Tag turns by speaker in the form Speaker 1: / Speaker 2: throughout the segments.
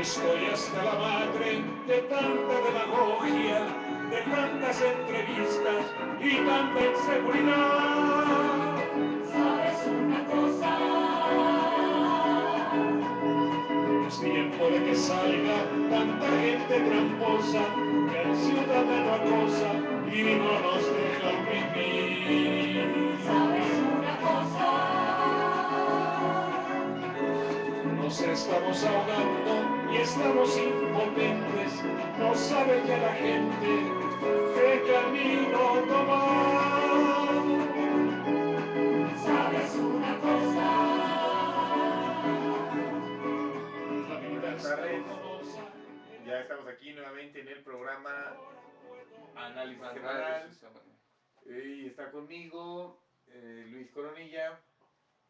Speaker 1: Estoy hasta la madre de tanta demagogia, de tantas entrevistas y tanta inseguridad.
Speaker 2: ¿Sabes una cosa?
Speaker 1: Es tiempo de que salga tanta gente tramposa que al ciudadano acosa y no nos deja vivir.
Speaker 2: ¿Sabes una cosa?
Speaker 1: Nos estamos ahogando y estamos impotentes. No sabe ya la gente qué camino tomar.
Speaker 2: ¿Sabes una cosa?
Speaker 1: La vida
Speaker 3: Buenas
Speaker 1: es
Speaker 3: tardes,
Speaker 1: penosa.
Speaker 3: ya estamos aquí nuevamente en el programa Análisis
Speaker 4: Análisis
Speaker 3: Semanal
Speaker 4: semanal.
Speaker 3: y está conmigo Luis Coronilla,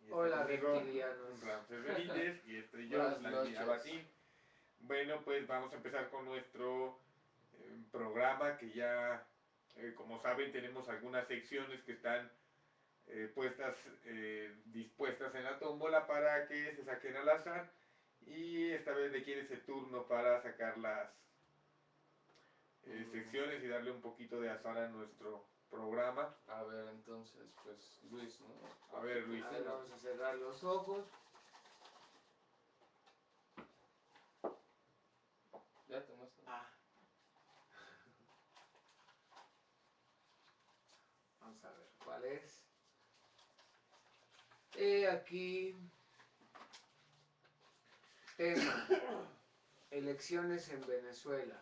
Speaker 3: y está
Speaker 5: Hola,
Speaker 3: conmigo
Speaker 5: reptilianos.
Speaker 3: Ramses Benítez y estoy yo,
Speaker 4: Buenas
Speaker 3: Vladimir
Speaker 4: noches.
Speaker 3: Abatín. Bueno, pues vamos a empezar con nuestro programa que ya, como saben, tenemos algunas secciones que están dispuestas en la tómbola para que se saquen al azar. Y esta vez le quiere ese turno para sacar las secciones y darle un poquito de azar a nuestro programa.
Speaker 4: A ver, entonces, pues Luis, ¿no?
Speaker 3: A ver, Luis.
Speaker 5: A ver, vamos a cerrar los ojos.
Speaker 4: Ya tomaste.
Speaker 5: Vamos a ver cuál es. Aquí. Tema. Elecciones en Venezuela.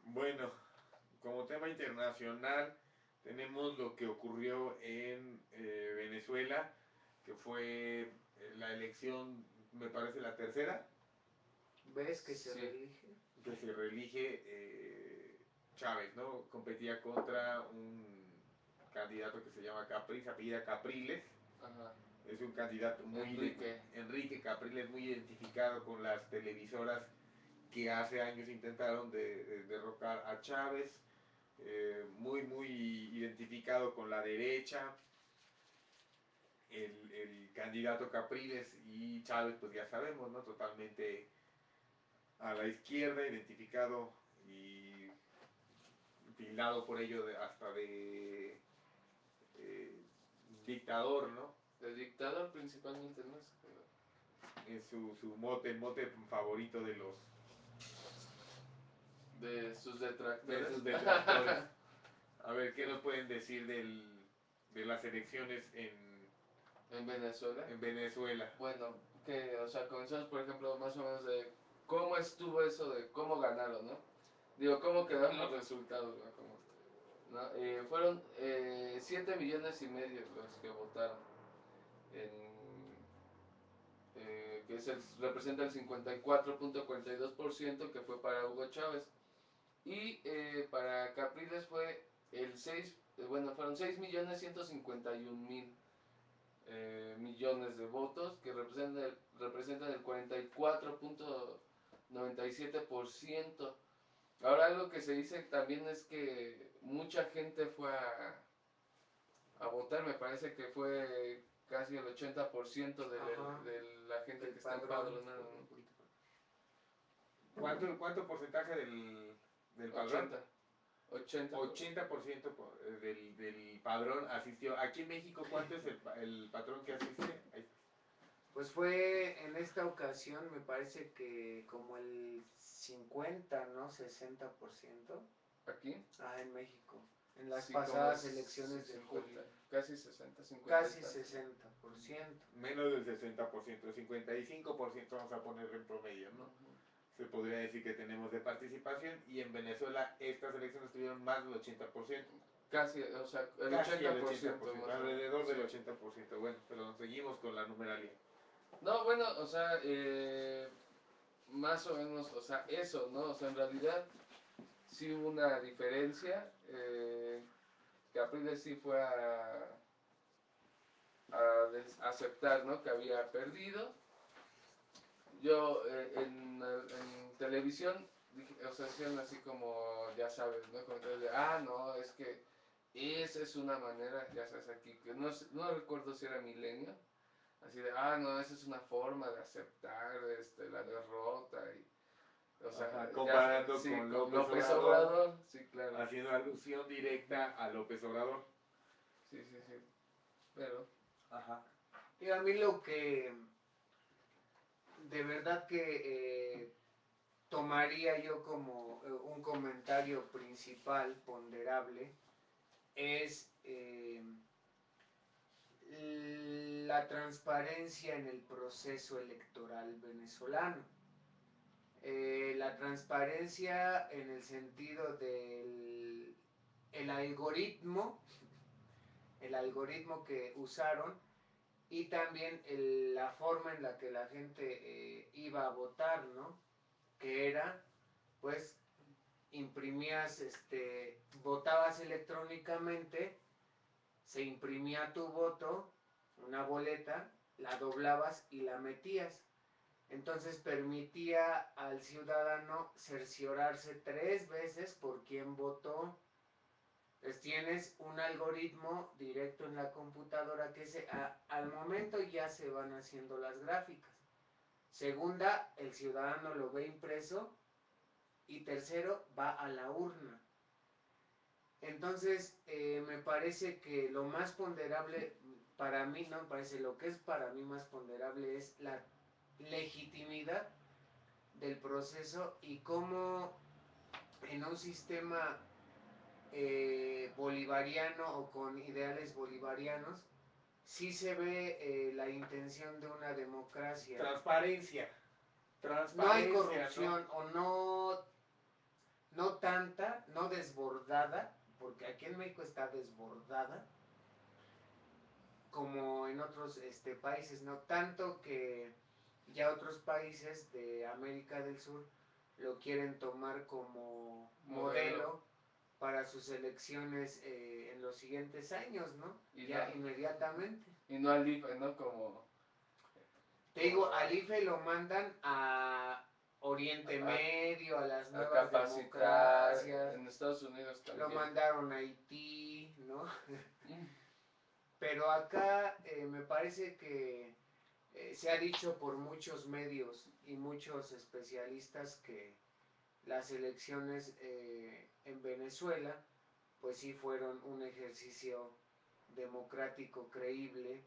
Speaker 3: Bueno, como tema internacional tenemos lo que ocurrió en Venezuela, que fue la elección, me parece la tercera,
Speaker 5: ¿Ves que se
Speaker 4: Sí.
Speaker 5: reelige?
Speaker 3: que se reelige Chávez, ¿no? Competía contra un candidato que se llama Capriles, apellida Capriles.
Speaker 4: Ajá.
Speaker 3: Es un candidato Enrique Capriles, muy identificado con las televisoras que hace años intentaron de derrocar a Chávez, muy identificado con la derecha. El candidato Capriles y Chávez, pues ya sabemos, ¿no? Totalmente a la izquierda, identificado y tildado por ello hasta de dictador, ¿no?
Speaker 4: El dictador principalmente, ¿no?
Speaker 3: Es su mote, el mote favorito
Speaker 4: De sus
Speaker 3: de
Speaker 4: detractores.
Speaker 3: sus detractores. A ver, ¿qué nos pueden decir de las elecciones
Speaker 4: En Venezuela.
Speaker 3: en Venezuela?
Speaker 4: Bueno, que, o sea, comenzamos, por ejemplo, más o menos de cómo estuvo eso de cómo ganaron, ¿no? Digo, cómo quedaron los resultados, ¿no? Fueron 7,5 millones los que votaron, representa el 54.42% que fue para Hugo Chávez. Y para Capriles fue fueron 6,151,000 millones de votos, que representan el 44.97%. Ahora, algo que se dice también es que mucha gente fue a votar, me parece que fue casi el 80% de la gente
Speaker 5: Del
Speaker 4: que está
Speaker 5: padrón.
Speaker 4: empadronada, ¿no?
Speaker 3: ¿Cuánto porcentaje del padrón? 80% del padrón asistió. Aquí en México, ¿cuánto es el padrón que asiste?
Speaker 5: Pues fue en esta ocasión, me parece que como el 50, ¿no? 60%.
Speaker 4: ¿Aquí?
Speaker 5: En México. En las
Speaker 4: Sí,
Speaker 5: pasadas
Speaker 4: como
Speaker 5: elecciones de
Speaker 4: 50,
Speaker 5: julio.
Speaker 4: casi 60, 50.
Speaker 5: Casi 60%.
Speaker 3: Menos del 60%, 55% vamos a poner en promedio, ¿no? Se podría decir que tenemos de participación, y en Venezuela estas elecciones tuvieron más del 80%.
Speaker 4: Casi, o sea, el
Speaker 3: Casi
Speaker 4: 80%,
Speaker 3: el 80%,
Speaker 4: más
Speaker 3: alrededor del
Speaker 4: sí.
Speaker 3: 80%. Bueno, pero seguimos con la numeralia.
Speaker 4: No, bueno, o sea, más o menos, o sea, eso, ¿no? O sea, en realidad sí hubo una diferencia. Capriles sí fue a aceptar, ¿no? Que había perdido. Yo en televisión, o sea, decían así como, ya sabes, ¿no? Comentarios de, no, es que esa es una manera, ya sabes, aquí, que no recuerdo si era Milenio, así de, no, esa es una forma de aceptar la derrota y, o sea,
Speaker 3: Ajá, comparando
Speaker 4: sí,
Speaker 3: con
Speaker 4: con
Speaker 3: López
Speaker 4: López
Speaker 3: Obrador,
Speaker 4: Obrador, sí, claro,
Speaker 3: haciendo alusión directa a López Obrador.
Speaker 4: sí, sí, sí, pero,
Speaker 3: Ajá.
Speaker 5: Y a mí lo que de verdad que tomaría yo como un comentario principal, ponderable, es la transparencia en el proceso electoral venezolano. La transparencia en el sentido del algoritmo, el algoritmo que usaron y también la forma en la que la gente iba a votar, ¿no? Que era, pues, imprimías, votabas electrónicamente, se imprimía tu voto, una boleta, la doblabas y la metías. Entonces permitía al ciudadano cerciorarse 3 veces por quién votó. Entonces tienes un algoritmo directo en la computadora que al momento ya se van haciendo las gráficas. Segunda, el ciudadano lo ve impreso. Y tercero, va a la urna. Entonces, me parece que lo más ponderable para mí, no me parece, lo que es para mí más ponderable es la legitimidad del proceso y cómo en un sistema bolivariano o con ideales bolivarianos sí se ve la intención de una democracia.
Speaker 3: Transparencia.
Speaker 5: No hay
Speaker 3: Transparencia,
Speaker 5: corrupción o no tanta, no desbordada, porque aquí en México está desbordada, como en otros países, no tanto que ya otros países de América del Sur lo quieren tomar como modelo para sus elecciones en los siguientes años, ¿no?
Speaker 4: Y
Speaker 5: Ya
Speaker 4: no,
Speaker 5: inmediatamente.
Speaker 4: y no al IFE, ¿no? Como,
Speaker 5: Te digo, al IFE lo mandan a Oriente
Speaker 4: a,
Speaker 5: Medio, a las
Speaker 4: a
Speaker 5: nuevas
Speaker 4: capacitar,
Speaker 5: democracias,
Speaker 4: en Estados Unidos
Speaker 5: lo
Speaker 4: también.
Speaker 5: mandaron a Haití, ¿no?
Speaker 4: Mm.
Speaker 5: Pero acá me parece que se ha dicho por muchos medios y muchos especialistas que las elecciones en Venezuela, pues sí fueron un ejercicio democrático creíble,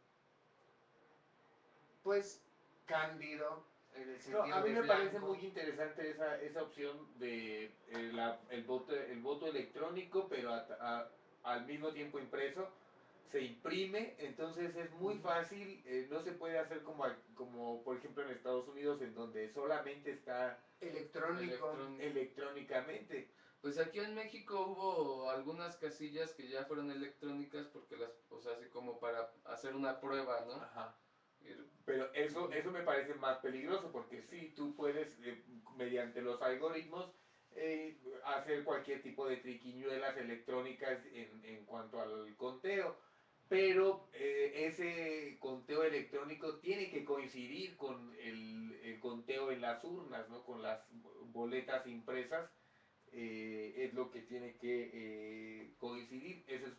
Speaker 5: pues cándido en el
Speaker 3: No, a
Speaker 5: sentido
Speaker 3: mí
Speaker 5: de
Speaker 3: me parece muy
Speaker 5: blanco.
Speaker 3: interesante esa opción de el voto electrónico, pero al mismo tiempo impreso. Se imprime, entonces es muy fácil, no se puede hacer como por ejemplo en Estados Unidos, en donde solamente está
Speaker 5: Electrónico.
Speaker 4: Electrónico.
Speaker 3: electrónicamente.
Speaker 4: Pues aquí en México hubo algunas casillas que ya fueron electrónicas porque o sea, así como para hacer una prueba, ¿no?
Speaker 3: Ajá.
Speaker 4: Ir-
Speaker 3: Pero eso me parece más peligroso porque sí, tú puedes, mediante los algoritmos, hacer cualquier tipo de triquiñuelas electrónicas en cuanto al conteo. Pero ese conteo electrónico tiene que coincidir con el conteo en las urnas, ¿no? Con las boletas impresas, es lo que tiene que coincidir. Eso es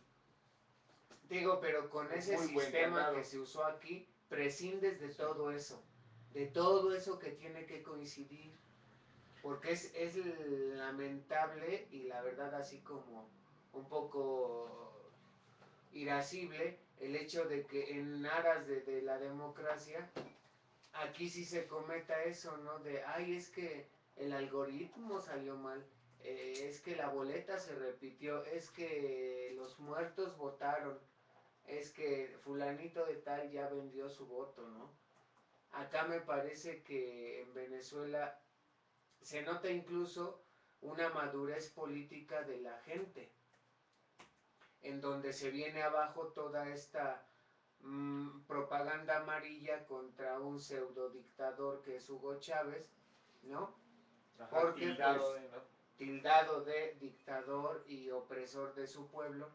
Speaker 5: Digo, pero con
Speaker 3: un
Speaker 5: ese
Speaker 3: muy buen
Speaker 5: sistema que
Speaker 3: candado.
Speaker 5: se usó aquí, prescindes
Speaker 4: sí.
Speaker 5: de todo eso que tiene que coincidir, porque es lamentable y la verdad así como un poco irascible el hecho de que en aras de la democracia, aquí sí se cometa eso, ¿no? De, ay, es que el algoritmo salió mal, es que la boleta se repitió, es que los muertos votaron, es que fulanito de tal ya vendió su voto, ¿no? Acá me parece que en Venezuela se nota incluso una madurez política de la gente, en donde se viene abajo toda esta propaganda amarilla contra un pseudo dictador que es Hugo Chávez, ¿no?
Speaker 3: Ajá,
Speaker 5: Porque
Speaker 3: tildado
Speaker 5: pues
Speaker 3: de, ¿no?
Speaker 5: tildado de dictador y opresor de su pueblo.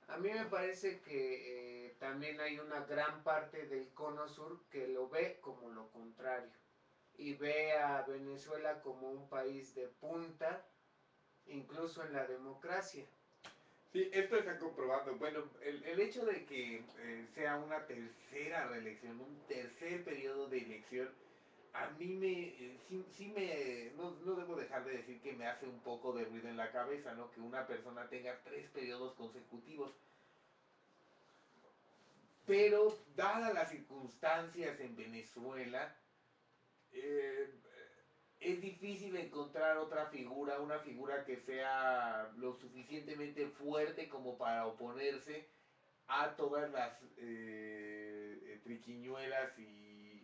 Speaker 5: A mí me parece que también hay una gran parte del cono sur que lo ve como lo contrario y ve a Venezuela como un país de punta, incluso en la democracia.
Speaker 3: Sí, esto está comprobando. Bueno, el hecho de que sea una tercera reelección, un tercer periodo de elección, a mí sí me, no debo dejar de decir que me hace un poco de ruido en la cabeza, ¿no? Que una persona tenga 3 periodos consecutivos. Pero, dadas las circunstancias en Venezuela, eh, es difícil encontrar otra figura, una figura que sea lo suficientemente fuerte como para oponerse a todas las triquiñuelas y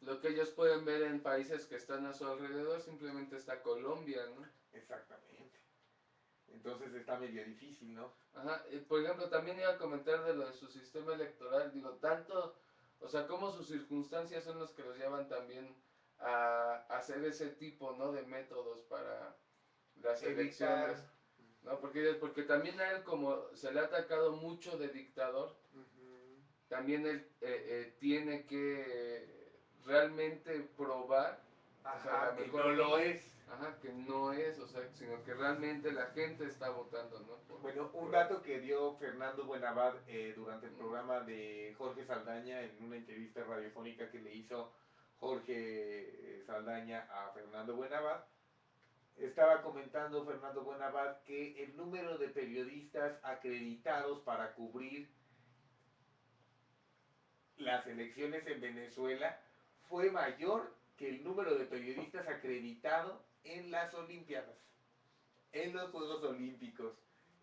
Speaker 4: Lo que ellos pueden ver en países que están a su alrededor, simplemente está Colombia, ¿no?
Speaker 3: exactamente. Entonces está medio difícil, ¿no?
Speaker 4: Ajá, por ejemplo, también iba a comentar de lo de su sistema electoral, digo, tanto, o sea, cómo sus circunstancias son los que los llevan también a hacer ese tipo, ¿no? De métodos para las
Speaker 5: Evitar.
Speaker 4: elecciones, ¿no? Porque también a él, como se le ha atacado mucho de dictador,
Speaker 5: Ujú.
Speaker 4: también él tiene que realmente probar, o sea,
Speaker 5: Ajá,
Speaker 4: la
Speaker 3: Que
Speaker 4: mejor
Speaker 3: no lo es.
Speaker 4: ajá, que no es, o sea, sino que realmente la gente está votando, ¿no?
Speaker 3: Bueno, un
Speaker 4: por-
Speaker 3: dato que dio Fernando Buenabad durante el
Speaker 4: Mm.
Speaker 3: programa de Jorge Saldaña en una entrevista radiofónica que le hizo Jorge Saldaña a Fernando Buenabad, estaba comentando Fernando Buenabad que el número de periodistas acreditados para cubrir las elecciones en Venezuela fue mayor que el número de periodistas acreditados en las Olimpiadas, en los Juegos Olímpicos.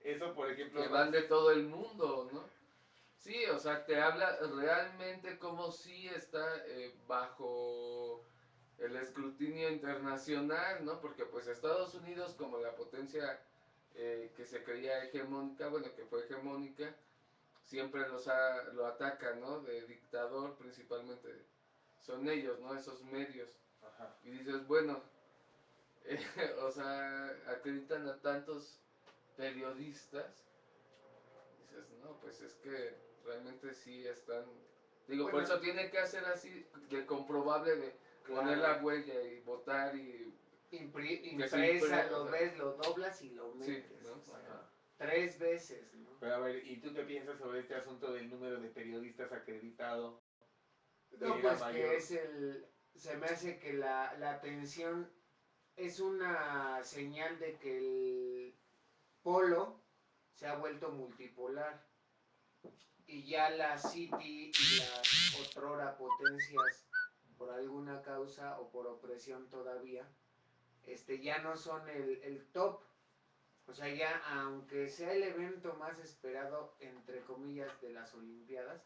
Speaker 3: Eso, por ejemplo,
Speaker 4: Que van de todo el mundo, ¿no? Sí, o sea, te habla realmente como si está bajo el escrutinio internacional, ¿no? Porque pues Estados Unidos como la potencia que se creía hegemónica, bueno, que fue hegemónica, siempre lo ataca, ¿no? De dictador principalmente. Son ellos, ¿no? Esos medios.
Speaker 3: ajá,
Speaker 4: Y dices, bueno, o sea, acreditan a tantos periodistas. Dices, no, pues es que realmente sí están. Digo, por
Speaker 5: Bueno,
Speaker 4: eso tiene que hacer así de comprobable de poner la
Speaker 5: claro.
Speaker 4: huella y votar y que se
Speaker 5: Impresa,
Speaker 4: o
Speaker 5: lo
Speaker 4: sea,
Speaker 5: ves, lo doblas y lo
Speaker 4: sí,
Speaker 5: metes.
Speaker 4: ¿no?
Speaker 5: O sea,
Speaker 4: Ajá.
Speaker 5: 3 veces, ¿no?
Speaker 3: pero a ver, ¿y tú qué piensas sobre este asunto del número de periodistas acreditados
Speaker 5: No,
Speaker 3: que era
Speaker 5: pues que
Speaker 3: mayor?
Speaker 5: es el. Se me hace que la atención es una señal de que el polo se ha vuelto multipolar y ya la City y las otrora potencias por alguna causa o por opresión todavía, ya no son el top. O sea, ya aunque sea el evento más esperado, entre comillas, de las Olimpiadas,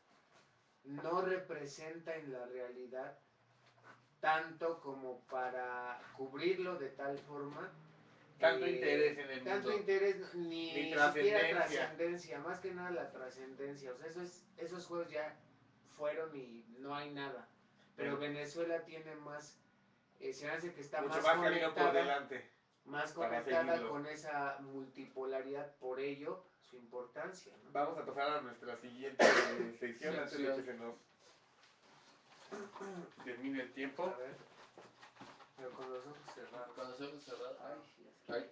Speaker 5: no representa en la realidad tanto como para cubrirlo de tal forma,
Speaker 3: Tanto interés en el
Speaker 5: tanto
Speaker 3: mundo,
Speaker 5: interés,
Speaker 3: ni
Speaker 5: ni siquiera
Speaker 3: trascendencia.
Speaker 5: trascendencia, más que nada la trascendencia. O sea, esos juegos ya fueron y no hay nada. Pero
Speaker 3: Bueno,
Speaker 5: Venezuela tiene más, se me hace que está
Speaker 3: mucho más camino por delante
Speaker 5: más
Speaker 3: para
Speaker 5: conectada
Speaker 3: seguirlo.
Speaker 5: con esa multipolaridad, por ello su importancia, ¿no?
Speaker 3: Vamos a pasar a nuestra siguiente sección antes de que se nos termine el tiempo.
Speaker 5: A ver, pero con los ojos cerrados.
Speaker 4: Con los ojos cerrados.
Speaker 5: Ay, ya se
Speaker 4: Ay.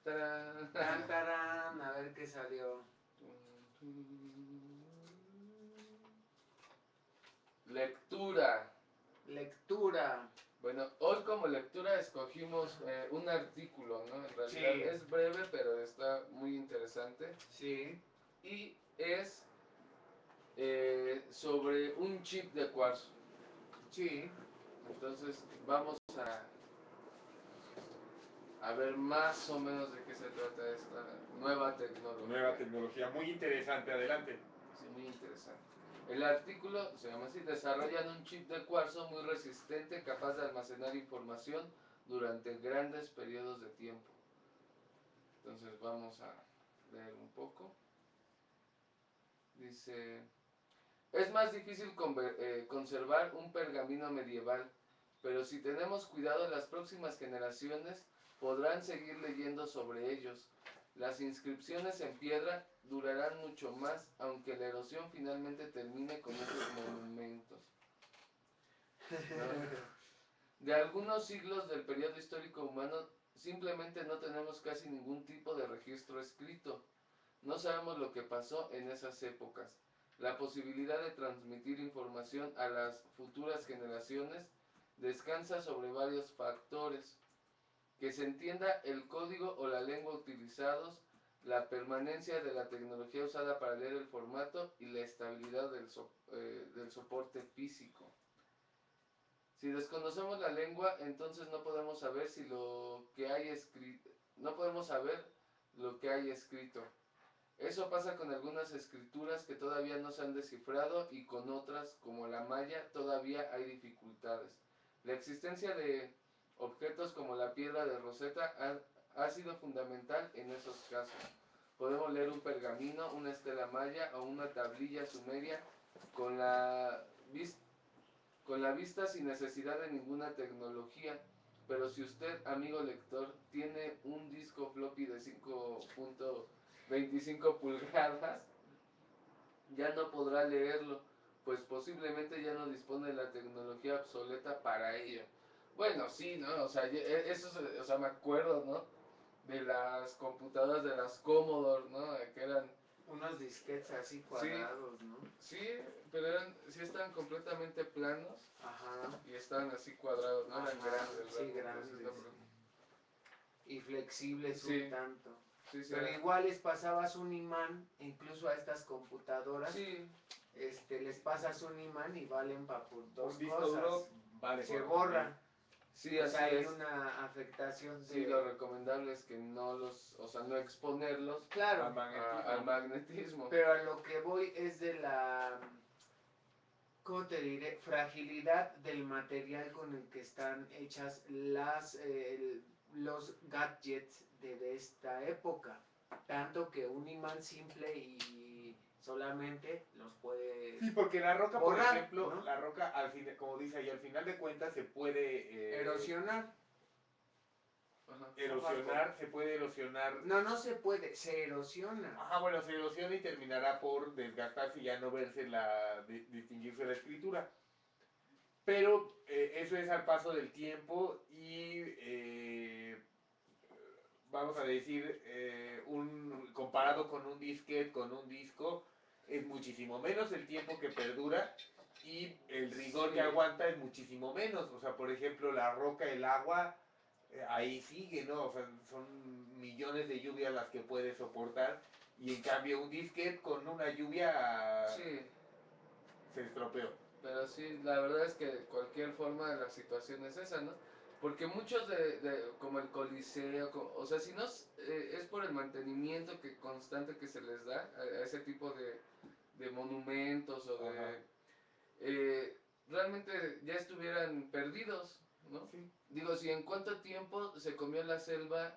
Speaker 5: Tan,
Speaker 4: Tarán.
Speaker 5: tarán, a ver qué salió.
Speaker 4: Lectura.
Speaker 5: Lectura.
Speaker 4: Bueno, hoy como lectura escogimos un artículo, ¿no? En realidad
Speaker 5: Sí,
Speaker 4: es breve, pero está muy interesante.
Speaker 5: sí,
Speaker 4: Y es sobre un chip de cuarzo.
Speaker 5: sí.
Speaker 4: Entonces vamos a ver más o menos de qué se trata esta nueva tecnología.
Speaker 3: Nueva tecnología, muy interesante, adelante.
Speaker 4: Sí, muy interesante. El artículo se llama así: desarrollan un chip de cuarzo muy resistente capaz de almacenar información durante grandes periodos de tiempo. Entonces vamos a leer un poco. Dice, es más difícil conservar un pergamino medieval, pero si tenemos cuidado las próximas generaciones podrán seguir leyendo sobre ellos. Las inscripciones en piedra durarán mucho más, aunque la erosión finalmente termine con esos monumentos. ¿No? De algunos siglos del periodo histórico humano, simplemente no tenemos casi ningún tipo de registro escrito. No sabemos lo que pasó en esas épocas. La posibilidad de transmitir información a las futuras generaciones descansa sobre varios factores: que se entienda el código o la lengua utilizados, la permanencia de la tecnología usada para leer el formato y la estabilidad del soporte físico. Si desconocemos la lengua, entonces no podemos saber si lo que hay escrito, no podemos saber lo que hay escrito. Eso pasa con algunas escrituras que todavía no se han descifrado y con otras, como la maya, todavía hay dificultades. La existencia de objetos como la piedra de Rosetta ha sido fundamental en esos casos. Podemos leer un pergamino, una estela maya o una tablilla sumeria con la vista sin necesidad de ninguna tecnología. Pero si usted, amigo lector, tiene un disco floppy de 5.25 pulgadas, ya no podrá leerlo, pues posiblemente ya no dispone de la tecnología obsoleta para ello. Bueno, sí, ¿no? O sea, eso, o sea, me acuerdo, ¿no? De las computadoras de las Commodore, ¿no? Que eran...
Speaker 5: Unos disquetes así cuadrados, ¿no?
Speaker 4: Sí, pero sí estaban completamente planos
Speaker 5: Ajá.
Speaker 4: y estaban así cuadrados, ¿no? Eran
Speaker 5: Ajá,
Speaker 4: grandes,
Speaker 5: sí,
Speaker 4: realmente,
Speaker 5: grandes.
Speaker 4: así está,
Speaker 5: Y flexibles
Speaker 4: Sí.
Speaker 5: un tanto.
Speaker 4: sí, sí,
Speaker 5: Pero
Speaker 4: era-
Speaker 5: igual les pasabas un imán, incluso a estas computadoras,
Speaker 4: sí,
Speaker 5: les pasas un imán y valen para dos
Speaker 3: Un disco
Speaker 5: cosas.
Speaker 3: duro vale
Speaker 5: Se
Speaker 3: por
Speaker 5: borra.
Speaker 4: sí,
Speaker 5: O
Speaker 4: así
Speaker 5: sea, hay
Speaker 4: es.
Speaker 5: una afectación
Speaker 4: Sí, lo recomendable es que no los, o sea, no exponerlos
Speaker 5: Claro,
Speaker 3: al magnetismo.
Speaker 4: al magnetismo.
Speaker 5: pero a lo que voy es de la, ¿cómo te diré? Fragilidad del material con el que están hechas los gadgets de esta época. Tanto que un imán simple y solamente los puede
Speaker 3: Sí, porque la roca,
Speaker 5: borrar,
Speaker 3: por ejemplo,
Speaker 5: ¿no?
Speaker 3: la roca, al fin, como dice ahí, al final de cuentas se puede
Speaker 5: erosionar.
Speaker 4: Ajá.
Speaker 3: erosionar, se puede erosionar.
Speaker 5: No se puede, se erosiona.
Speaker 3: Ajá, bueno, se erosiona y terminará por desgastarse y ya no verse distinguirse la escritura. Pero eso es al paso del tiempo y vamos a decir, comparado con un disquete, con un disco, es muchísimo menos el tiempo que perdura y el rigor
Speaker 4: Sí.
Speaker 3: que aguanta es muchísimo menos. O sea, por ejemplo, la roca, el agua, ahí sigue, ¿no? O sea, son millones de lluvias las que puede soportar y en cambio un disquete con una lluvia
Speaker 4: Sí,
Speaker 3: se estropeó.
Speaker 4: pero sí, la verdad es que de cualquier forma la situación es esa, ¿no? Porque muchos como el Coliseo, o sea, si no es por el mantenimiento constante que se les da a ese tipo de monumentos o
Speaker 3: Ajá.
Speaker 4: realmente ya estuvieran perdidos, ¿no?
Speaker 3: Sí.
Speaker 4: Digo, si en cuánto tiempo se comió la selva,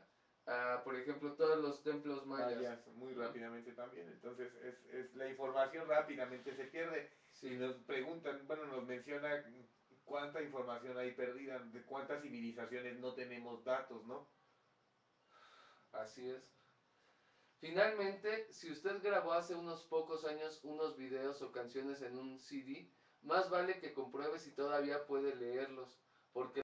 Speaker 4: por ejemplo, todos los templos mayas.
Speaker 3: Mayas muy
Speaker 4: ¿no?
Speaker 3: rápidamente también, entonces es la información rápidamente se pierde.
Speaker 4: Sí.
Speaker 3: Y nos preguntan, bueno, nos menciona cuánta información hay perdida, de cuántas civilizaciones no tenemos datos, ¿no?
Speaker 4: Así es. Finalmente, si usted grabó hace unos pocos años unos videos o canciones en un CD, más vale que compruebe si todavía puede leerlos, porque